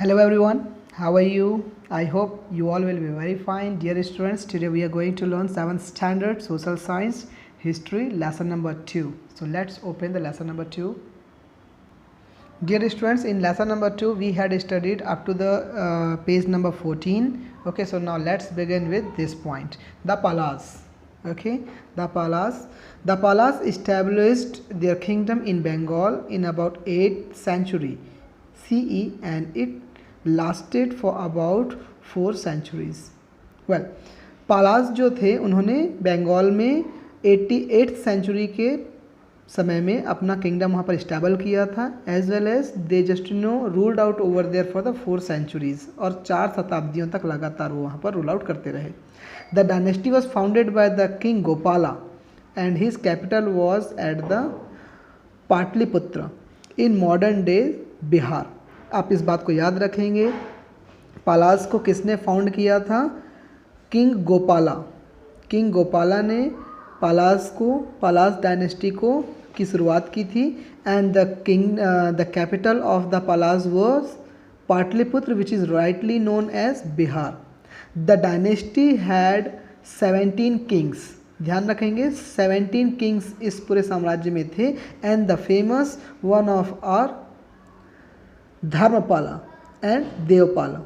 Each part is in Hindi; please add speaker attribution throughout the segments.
Speaker 1: Hello everyone, how are you? I hope you all will be very fine. Dear students, today we are going to learn 7th standard social science history lesson number 2. So let's open the lesson number 2. Dear students, in lesson number 2 we had studied up to the page number 14. Okay, so now let's begin with this point. The Palas. Okay, the Palas established their kingdom in Bengal in about 8th century CE and it lasted for about 4 centuries. Well, पालास जो थे उन्होंने बंगाल में 88th सेंचुरी के समय में अपना किंगडम वहाँ पर इस्टेबल किया था, as well as they just ruled out over there for the 4 centuries, और 4 शताब्दियों तक लगातार वो वहाँ पर रूल आउट करते रहे. The dynasty was founded by the king Gopala and his capital was at the Pataliputra in modern day Bihar. आप इस बात को याद रखेंगे, पालास को किसने फाउंड किया था? किंग गोपाला. किंग गोपाला ने पालास डायनेस्टी को की शुरुआत की थी. And the capital of the Palas was Pataliputra which is rightly known as Bihar. The dynasty had 17 kings. ध्यान रखेंगे 17 किंग्स इस पूरे साम्राज्य में थे. And the famous one of are Dharmapala and Devpala.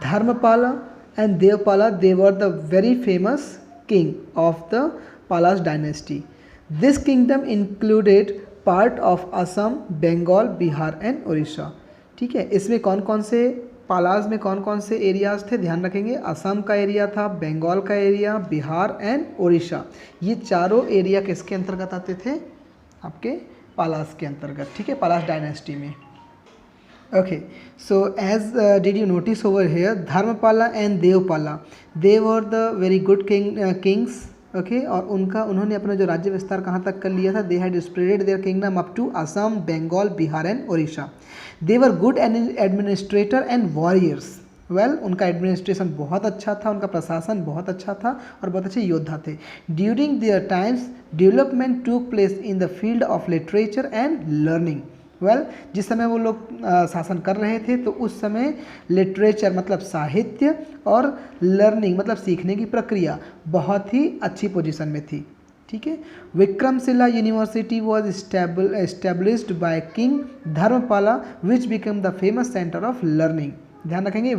Speaker 1: Dharmapala and Devpala, they were the very famous king of the Palas dynasty. This kingdom included part of Assam, Bengal, Bihar and Orissa. ठीक है, इसमें कौन कौन से पालास में कौन कौन से एरियाज थे? ध्यान रखेंगे, असम का एरिया था, बंगाल का एरिया, बिहार एंड उड़ीसा. ये चारों एरिया किसके अंतर्गत आते थे? आपके पालास के अंतर्गत. ठीक है, पालास डायनेस्टी में. Okay, so as did you notice over here, Dharmapala and Devpala, they were the very good kings. Okay, और उन्होंने अपना जो राज्य विस्तार कहाँ तक कर लिया था? They had spread their kingdom up to Assam, Bengal, Bihar and Orissa. They were good administrator and warriors. Well, उनका एडमिनिस्ट्रेशन बहुत अच्छा था, उनका प्रशासन बहुत अच्छा था और बहुत अच्छे योद्धा थे. During their times, development took place in the field of literature and learning. Well, जिस समय वो लोग शासन कर रहे थे तो उस समय लिटरेचर मतलब साहित्य और लर्निंग मतलब सीखने की प्रक्रिया बहुत ही अच्छी पोजीशन में थी. ठीक है. Vikramshila university was established by king Dharmapala which become the famous centre of learning. ध्यान रखेंगे,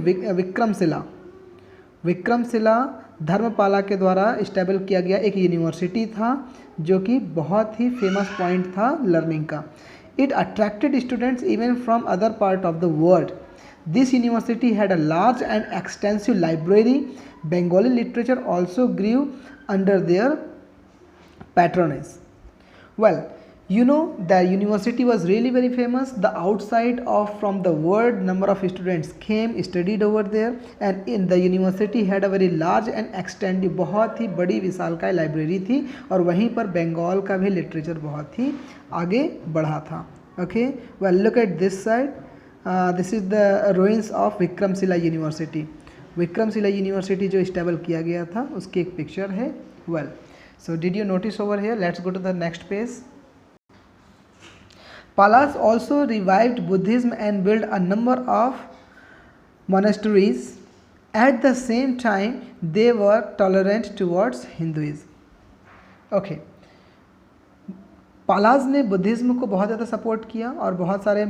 Speaker 1: विक्रमशिला धर्मपाला के द्वारा इस्टेबल किया गया एक यूनिवर्सिटी था जो कि बहुत ही फेमस पॉइंट था लर्निंग का. It attracted students even from other part of the world. This university had a large and extensive library. Bengali literature also grew under their patronage. Well, you know the university was really very famous. The outside of from the world number of students came studied over there, and in the university had a very large and extended बहुत ही बड़ी विशालकाय लाइब्रेरी थी और वहीं पर बंगाल का भी लिटरेचर बहुत ही आगे बढ़ा था. Okay, well look at this side. This is the ruins of Vikramshila university. Vikramshila university जो इस्टेबल किया गया था उसकी एक पिक्चर है. Well, so did you notice over here? Let's go to the next page. Palas also revived Buddhism and built a number of monasteries. At the same time, they were tolerant towards Hinduism. Okay. पालास ने बुद्धिज़्म को बहुत ज़्यादा सपोर्ट किया और बहुत सारे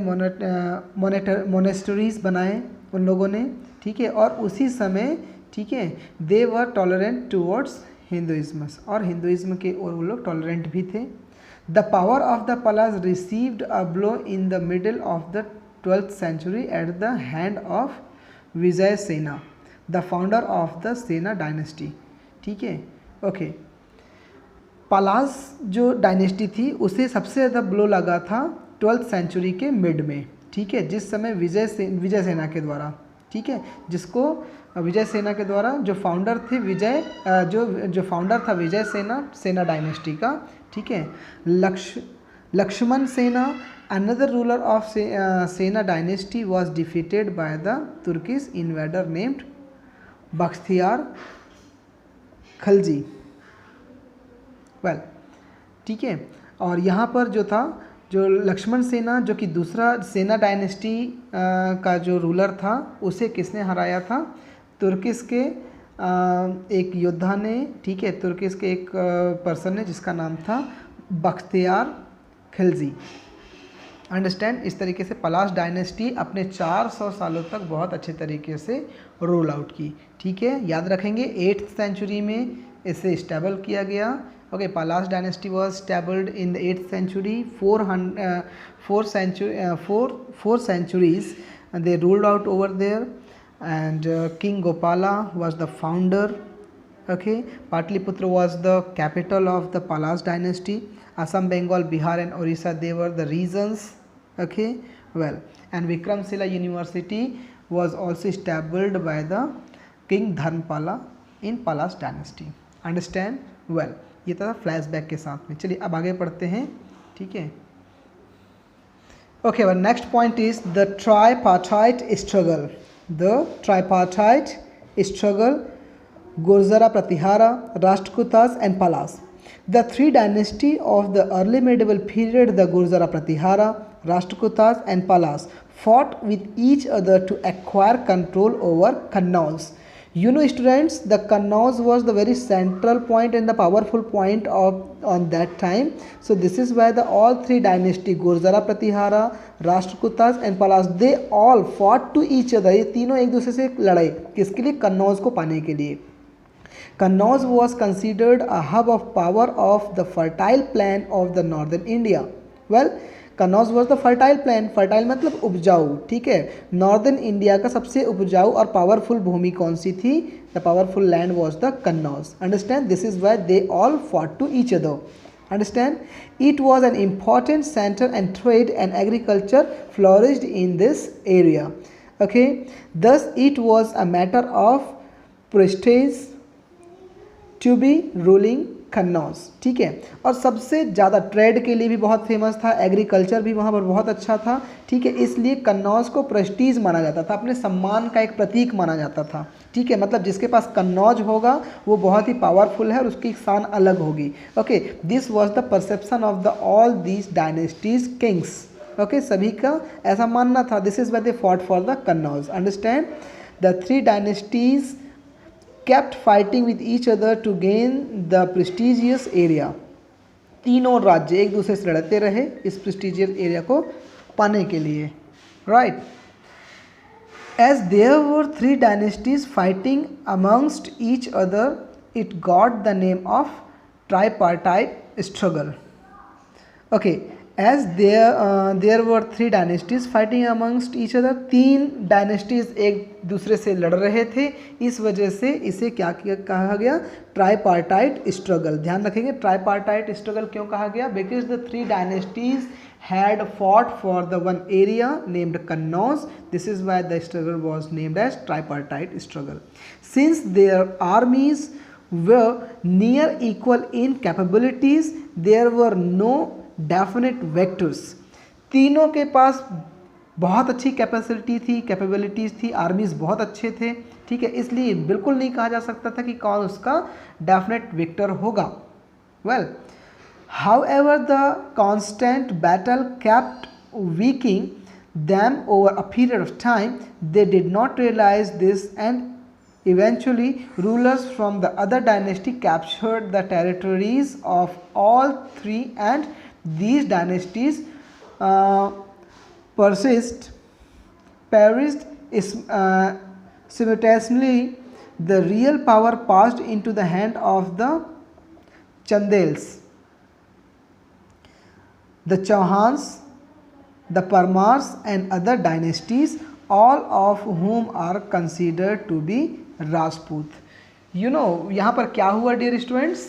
Speaker 1: मोनेस्टरीज बनाए उन लोगों ने. ठीक है, और उसी समय ठीक है they were tolerant towards Hinduism, और हिंदुइज्म के और वो लोग टॉलरेंट भी थे. The power of the Palas received a blow in the middle of the 12th century at the hand of Vijay Sena, the founder of the Sena dynasty. ठीक है. ओके, पालास जो डायनेस्टी थी उसे सबसे ज़्यादा ब्लो लगा था 12th सेंचुरी के मिड में. ठीक है, जिस समय विजय सेना के द्वारा, ठीक है, जिसको विजय सेना के द्वारा जो फाउंडर थे जो फाउंडर था विजय सेना डायनेस्टी का. ठीक है, लक्ष्मण सेना अनदर रूलर ऑफ सेना dynasty was defeated by the Turkish invader named Bakhtiyar Khalji. Well, ठीक है, और यहाँ पर जो था जो लक्ष्मण सेना जो कि दूसरा सेना डायनेस्टी का जो रूलर था, उसे किसने हराया था? तुर्किस के एक योद्धा ने, ठीक है, तुर्किस के एक पर्सन ने जिसका नाम था बख्तियार खिलजी। अंडरस्टैंड? इस तरीके से पलाश डायनेस्टी अपने 400 सालों तक बहुत अच्छे तरीके से रोल आउट की। ठीक है, याद रखेंगे 8th सेंचुरी में इसे स्टेबल किया गया। Okay, Palash dynasty was stabled in the 8th century. 4 centuries they ruled out over there, and King Gopala was the founder. Okay, Patliputra was the capital of the Palash dynasty. Assam, Bengal, Bihar and Orissa, they were the regions. Okay, well, and Vikramshila University was also established by the King Dharmapala in Palash dynasty. Understand? Well, ये था फ्लैशबैक के साथ में। चलिए अब आगे पढ़ते हैं। ठीक है, okay, our next point is the tripartite struggle. The tripartite struggle, Gurzara, Pratihara, Rashtrakutas and Palas. The three dynasties of the early medieval period, the Gurzara, Pratihara, Rashtrakutas and Palas, fought with each other to acquire control over Kannauj. You know, students, the Kannauj was the very central point and the powerful point on that time. So this is why all three dynasties, Gurzara, Pratihara, Rashtrakutas and Palas, they all fought to each other. ये तीनों एक दूसरे से लड़ाई किसके लिए? कन्नौज को पाने के लिए। Kannauj was considered a hub of power of the fertile plain of the northern India. Well, Kannauj was the fertile plain. fertile मतलब उपजाऊ, ठीक है। नॉर्दर्न इंडिया का सबसे उपजाऊ और पावरफुल भूमि कौन सी थी? The powerful land was the Kannauj. Understand? This is why they all fought to each other. Understand? It was an important center and trade and agriculture flourished in this area. Okay, thus it was a matter of prestige to be ruling Kannauj. ठीक है, और सबसे ज़्यादा ट्रेड के लिए भी बहुत फेमस था, एग्रीकल्चर भी वहाँ पर बहुत अच्छा था। ठीक है, इसलिए कन्नौज को प्रेस्टीज माना जाता था, अपने सम्मान का एक प्रतीक माना जाता था। ठीक है, मतलब जिसके पास कन्नौज होगा वो बहुत ही पावरफुल है और उसकी शान अलग होगी। Okay, this was the perception of the all these dynasties Kings. Okay, सभी का ऐसा मानना था। This is why they fought for the Kannauj. Understand? The three dynasties kept fighting with each other to gain the prestigious area. तीनों राज्य एक दूसरे से लड़ते रहे इस prestigious area को पाने के लिए, right? As there were three dynasties fighting amongst each other, it got the name of tripartite struggle. Okay, as there were three dynasties fighting amongst each other, तीन डायनेस्टीज एक दूसरे से लड़ रहे थे, इस वजह से इसे क्या कहा गया? Tripartite struggle. ध्यान रखेंगे, ट्राईपार्टाइट स्ट्रगल क्यों कहा गया? Because the three dynasties had fought for the one area named Kannauj. This is why the struggle was named as tripartite struggle. Since their armies were near equal in capabilities, there were no definite vectors. तीनों के पास बहुत अच्छी कैपेबिलिटीज़ थी, आर्मीज बहुत अच्छे थे। ठीक है, इसलिए बिल्कुल नहीं कहा जा सकता था कि कौन उसका डेफिनेट विक्टर होगा। Well, however, the constant battle kept weakening them over a period of time. They did not realize this, and eventually rulers from the other dynasty captured the territories of all three, and these dynasties perished simultaneously. The real power passed into the hand of the Chandels, the Chauhans, the Parmars and other dynasties, all of whom are considered to be Rajput. You know, यहाँ पर क्या हुआ dear students?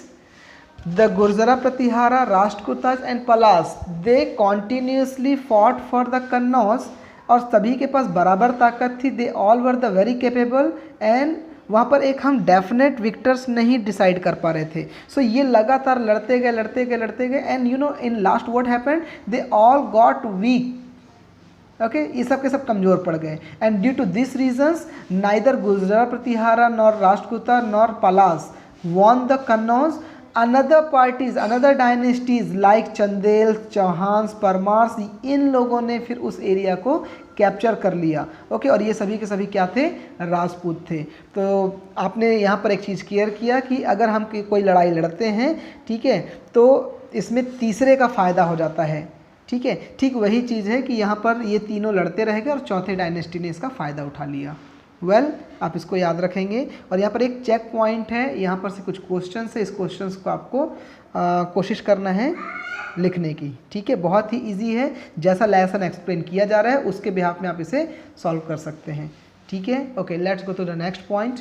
Speaker 1: The Gurzara, Pratihara, Rashtrakutas and Palas, they continuously fought for the Kannauj और सभी के पास बराबर ताकत थी। They all were the very capable, and वहाँ पर एक हम डेफिनेट विक्टर्स नहीं डिसाइड कर पा रहे थे। सो ये लगातार लड़ते गए and you know in last what happened? They all got weak. Okay, ये सब के सब कमज़ोर पड़ गए, and due to this reasons neither Gurjara, Pratihara nor Rashtrakuta nor Palas won the Kannauj another parties, another dynasties like Chandel, Chauhan, Parmars, इन लोगों ने फिर उस एरिया को कैप्चर कर लिया। ओके, और ये सभी के सभी क्या थे? राजपूत थे। तो आपने यहाँ पर एक चीज़ क्लियर किया कि अगर हम कोई लड़ाई लड़ते हैं, ठीक है, तो इसमें तीसरे का फ़ायदा हो जाता है। ठीक है, ठीक वही चीज़ है कि यहाँ पर ये तीनों लड़ते रह गए और चौथे डायनेस्टी ने इसका फ़ायदा उठा लिया। वेल, आप इसको याद रखेंगे। और यहाँ पर एक चेक पॉइंट है, यहाँ पर से कुछ क्वेश्चन है, इस क्वेश्चन को आपको कोशिश करना है लिखने की। ठीक है, बहुत ही इजी है, जैसा लेसन एक्सप्लेन किया जा रहा है उसके बिहाफ में आप इसे सॉल्व कर सकते हैं। ठीक है, okay, let's go to the next point.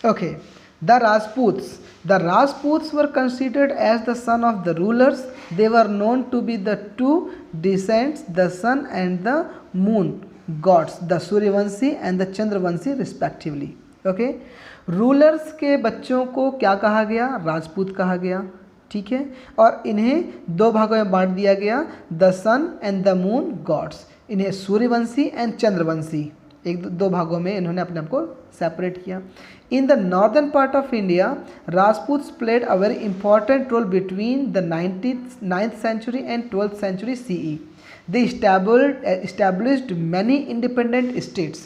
Speaker 1: Okay, the Rajputs were considered as the son of the rulers. They were known to be the two descendants, the sun and the moon gods, the Suryavanshi and the Chandravanshi respectively. Okay, rulers के बच्चों को क्या कहा गया? राजपूत कहा गया। ठीक है, और इन्हें दो भागों में बांट दिया गया, the sun and the moon gods. इन्हें सूर्यवंशी एंड चंद्रवंशी, एक दो भागों में इन्होंने अपने आप को सेपरेट किया। In the northern part of India, Rajputs played a very important role between the 9th century and 12th century CE. They established many independent states.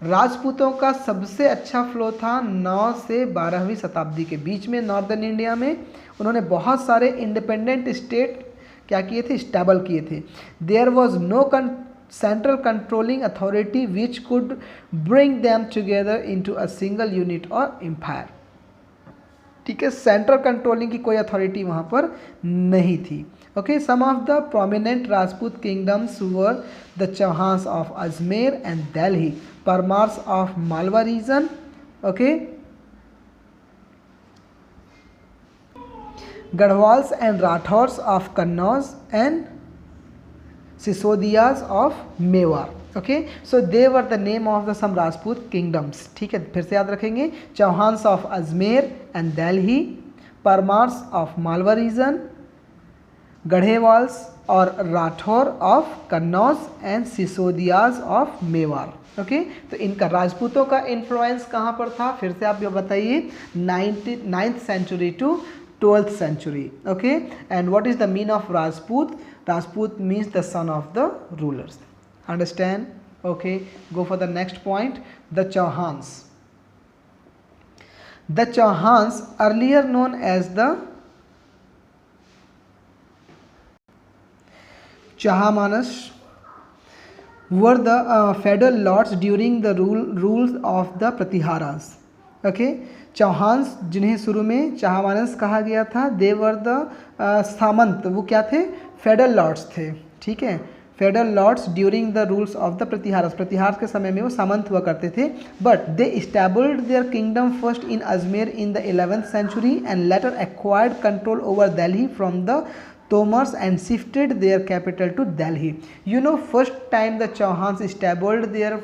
Speaker 1: राजपूतों का सबसे अच्छा फ्लो था 9 से 12वीं शताब्दी के बीच में नॉर्दर्न इंडिया में। उन्होंने बहुत सारे इंडिपेंडेंट स्टेट क्या किए थे? स्टैबल किए थे। There was no central controlling authority which could bring them together into a single unit or empire. ठीक है, सेंट्रल कंट्रोलिंग की कोई अथॉरिटी वहाँ पर नहीं थी। Okay, some of the prominent Rajput kingdoms were the Chauhans of Ajmer and Delhi, Parmars of Malwa region, okay, Garhwals and Rathores of Kannauj and Sisodias of Mewar. Okay, so they were the name of the some Rajput kingdoms. ठीक है, फिर से याद रखेंगे, Chauhans of Ajmer and Delhi, Parmars of Malwa region, Garhwals और Rathore of Kannauj and Sisodias of Mewar. Okay, तो इनका राजपूतों का इन्फ्लुएंस कहाँ पर था? फिर से आप ये बताइए, 9th century to 12th century. Okay, and what is the mean of Rajput? Rajput means the son of the rulers. Understand? Okay, go for the next point. The Chauhans. The Chauhans, earlier known as the Chahamanas, were the feudal lords during the rules of the Pratiharas. Okay, Chauhans जिन्हें शुरू में चाहमानस कहा गया था, दे वर द सामंत, वो क्या थे? फेडरल लॉर्ड्स थे। ठीक है, federal lords during the rules of the Pratiharas, Pratihara के समय में वो सामंत हुआ करते थे। But they established their kingdom first in Ajmer in the 11th century and later acquired control over Delhi from the Tomars and shifted their capital to Delhi. You know, first time the Chauhans established their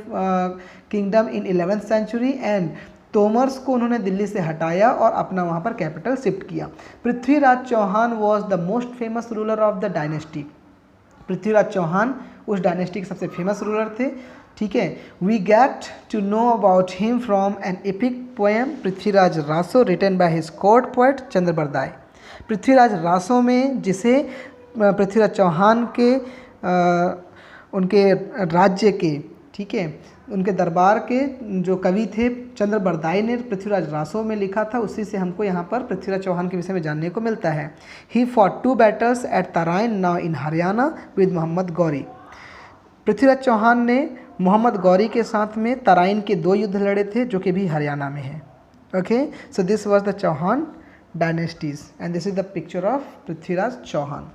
Speaker 1: kingdom in 11th century and Tomars को उन्होंने दिल्ली से हटाया और अपना वहाँ पर कैपिटल शिफ्ट किया। Prithviraj Chauhan was the most famous ruler of the dynasty. Prithviraj Chauhan उस डायनेस्टी के सबसे फेमस रूलर थे। ठीक है, we get to know about him from an epic poem Prithviraj Raso written by his court poet Chandbardai. Prithviraj Raso में, जिसे पृथ्वीराज चौहान के उनके राज्य के, ठीक है, उनके दरबार के जो कवि थे चंद्रबरदाई ने पृथ्वीराज रासो में लिखा था, उसी से हमको यहाँ पर पृथ्वीराज चौहान के विषय में जानने को मिलता है। He fought 2 battles at Tarain now in Haryana with Mohammad Ghori. Prithviraj Chauhan ने मोहम्मद गौरी के साथ में तराइन के 2 युद्ध लड़े थे, जो कि भी हरियाणा में है। Okay, so this was the Chauhan dynasties and this is the picture of Prithviraj Chauhan.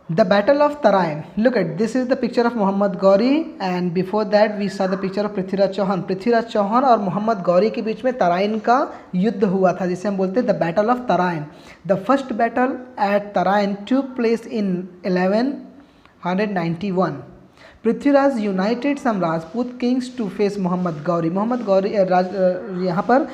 Speaker 1: The Battle of Tarain. Look at this is the picture of Muhammad Gauri and before that we saw the picture of Prithviraj Chauhan. Prithviraj Chauhan और मोहम्मद गौरी के बीच में तराइन का युद्ध हुआ था, जिसे हम बोलते हैं the battle of Tarain. The first battle at Tarain took place in 1191। Prithviraj united some Rajput kings to face Mohammad Ghori. Mohammad Ghori यहाँ पर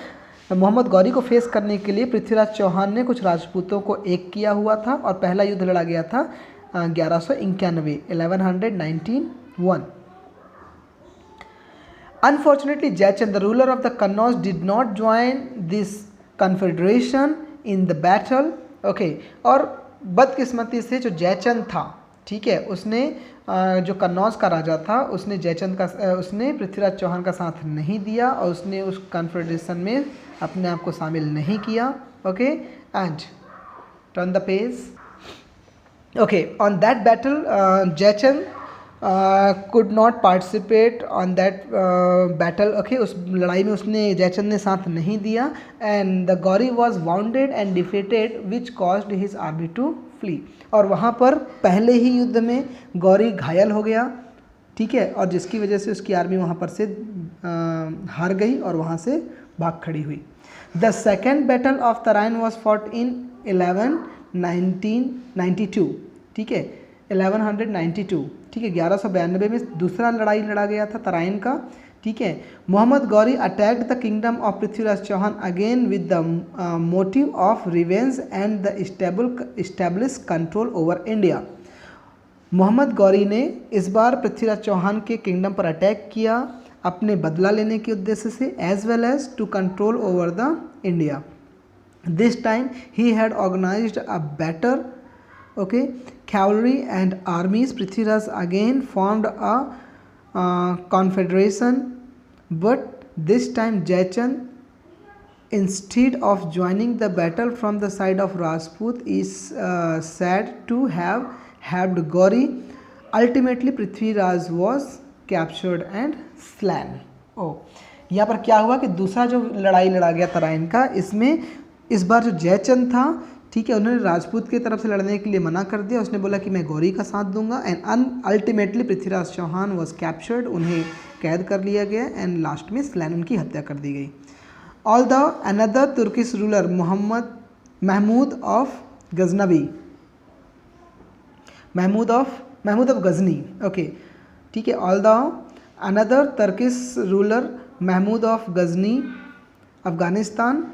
Speaker 1: मोहम्मद गौरी को फेस करने के लिए पृथ्वीराज चौहान ने कुछ राजपूतों को एक किया हुआ था और पहला युद्ध लड़ा गया था 1191। Unfortunately, Jayachand, the ruler of the Kannauj, did not join this confederation in the battle. Okay, और बदकिस्मती से जो जयचंद था, ठीक है, उसने जो कन्नौज का राजा था, उसने उसने पृथ्वीराज चौहान का साथ नहीं दिया और उसने उस कन्फेडरेशन में अपने आप को शामिल नहीं किया। Okay, and turn the page. Okay, on that battle Jaichand could not participate on that battle। Okay, उस लड़ाई में उसने जयचंद ने साथ नहीं दिया। And the Ghori was wounded and defeated which caused his army to flee. और वहाँ पर पहले ही युद्ध में गौरी घायल हो गया, ठीक है, और जिसकी वजह से उसकी आर्मी वहाँ पर से हार गई और वहाँ से भाग खड़ी हुई। The second battle of Tarain was fought in 1192, ठीक है, 1192, ठीक है, 1192 में दूसरा लड़ाई लड़ा गया था तराइन का, ठीक है। Mohammad Ghori attacked the kingdom of Prithviraj Chauhan again with the motive of revenge and the establish control over India. Mohammad Ghori ने इस बार पृथ्वीराज चौहान के किंगडम पर अटैक किया अपने बदला लेने के उद्देश्य से, as well as to control over the India. This time he had organised a better cavalry and armies. Prithviraj again formed a confederation, but this time Jaychand, instead of joining the battle from the side of Rajput, is said to have helped Gauri. Ultimately Prithviraj was captured and slain। यहाँ पर क्या हुआ कि दूसरा जो लड़ाई लड़ा गया तराइन का, इसमें इस बार जो जयचंद था, ठीक है, उन्होंने राजपूत की तरफ से लड़ने के लिए मना कर दिया। उसने बोला कि मैं गौरी का साथ दूंगा। And ultimately Prithviraj Chauhan was captured, उन्हें कैद कर लिया गया एंड लास्ट में स्लैन, उनकी हत्या कर दी गई। All the another Turkish ruler Mahmud of Ghazni, okay, ठीक है, all the another Turkish ruler Mahmud of Ghazni Afghanistan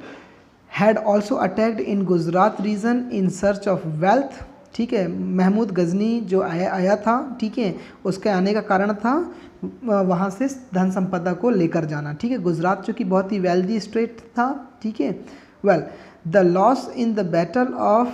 Speaker 1: had also attacked in Gujarat region in search of wealth। ठीक है, महमूद गजनी जो आया था, ठीक है, उसके आने का कारण था वहाँ से धन संपदा को लेकर जाना, ठीक है। गुजरात जो कि बहुत ही वेल्दी स्टेट था, ठीक है। Well, the loss in the battle of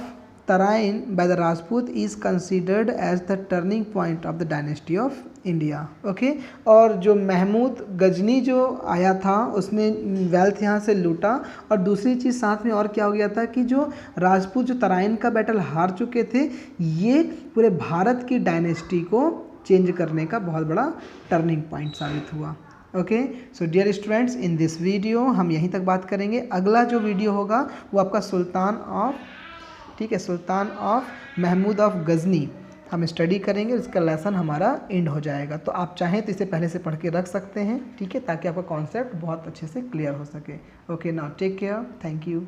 Speaker 1: Tarain by the Rajput is considered as the turning point of the dynasty of India. Okay, और जो महमूद गजनी जो आया था उसने वेल्थ यहाँ से लूटा, और दूसरी चीज़ साथ में और क्या हो गया था कि जो राजपूत जो तराइन का बैटल हार चुके थे, ये पूरे भारत की डायनेस्टी को चेंज करने का बहुत बड़ा टर्निंग पॉइंट साबित हुआ। Okay, so dear students, in this video हम यहीं तक बात करेंगे। अगला जो वीडियो होगा वो आपका सुल्तान ऑफ, ठीक है, सुल्तान ऑफ महमूद ऑफ गजनी हम स्टडी करेंगे। इसका लेसन हमारा एंड हो जाएगा। तो आप चाहें तो इसे पहले से पढ़ के रख सकते हैं, ठीक है, ताकि आपका कॉन्सेप्ट बहुत अच्छे से क्लियर हो सके। Okay, now take care, thank you.